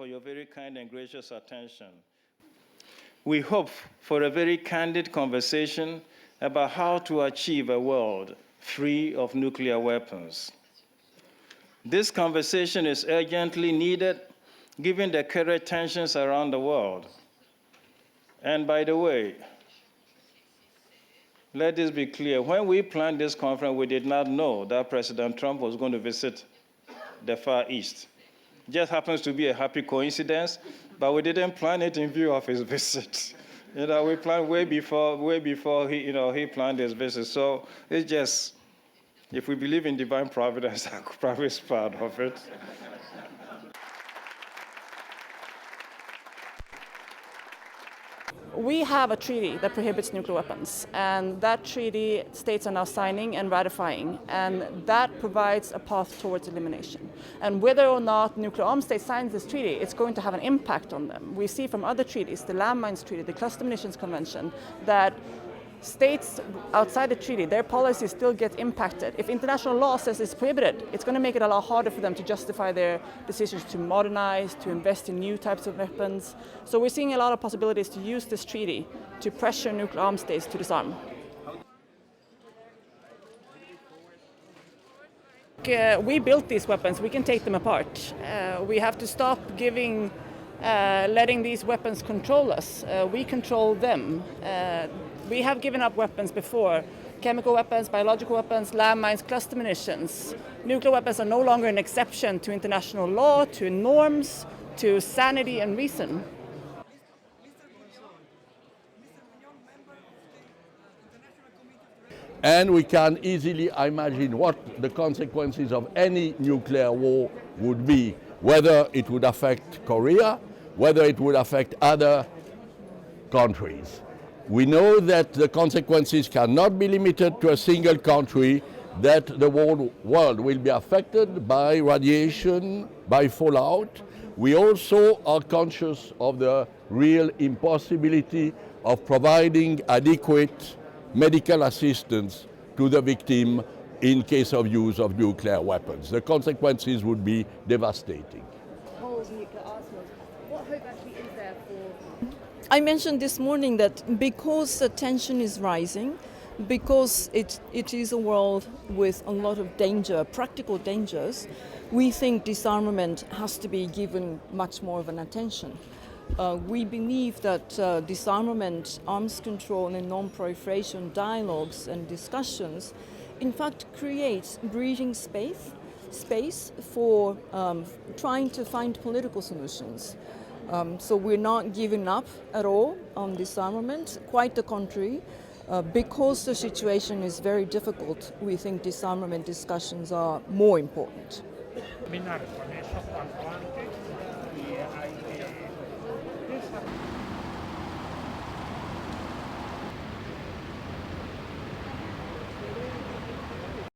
for your very kind and gracious attention. We hope for a very candid conversation about how to achieve a world free of nuclear weapons. This conversation is urgently needed given the current tensions around the world. And by the way, let this be clear, when we planned this conference, we did not know that President Trump was going to visit the Far East. It just happens to be a happy coincidence, but we didn't plan it in view of his visit. We planned way before he planned his visit. So it's just, if we believe in divine providence, probably is part of it. We have a treaty that prohibits nuclear weapons, and that treaty states are now signing and ratifying, and that provides a path towards elimination. And whether or not nuclear armed states sign this treaty, it's going to have an impact on them. We see from other treaties, the Landmines Treaty, the Cluster Munitions Convention, that states outside the treaty, their policies still get impacted. If international law says it's prohibited, it's going to make it a lot harder for them to justify their decisions to modernize, to invest in new types of weapons. So we're seeing a lot of possibilities to use this treaty to pressure nuclear armed states to disarm. We built these weapons, we can take them apart. We have to stop letting these weapons control us. We control them. We have given up weapons before. Chemical weapons, biological weapons, landmines, cluster munitions. Nuclear weapons are no longer an exception to international law, to norms, to sanity and reason. And we can easily imagine what the consequences of any nuclear war would be, whether it would affect Korea, whether it would affect other countries. We know that the consequences cannot be limited to a single country, that the world will be affected by radiation, by fallout. We also are conscious of the real impossibility of providing adequate medical assistance to the victim in case of use of nuclear weapons. The consequences would be devastating. I mentioned this morning that because the tension is rising, because it is a world with a lot of danger, practical dangers, we think disarmament has to be given much more of an attention. We believe that disarmament, arms control and non-proliferation dialogues and discussions in fact creates breathing space for trying to find political solutions. So we're not giving up at all on disarmament, quite the contrary. Because the situation is very difficult, we think disarmament discussions are more important.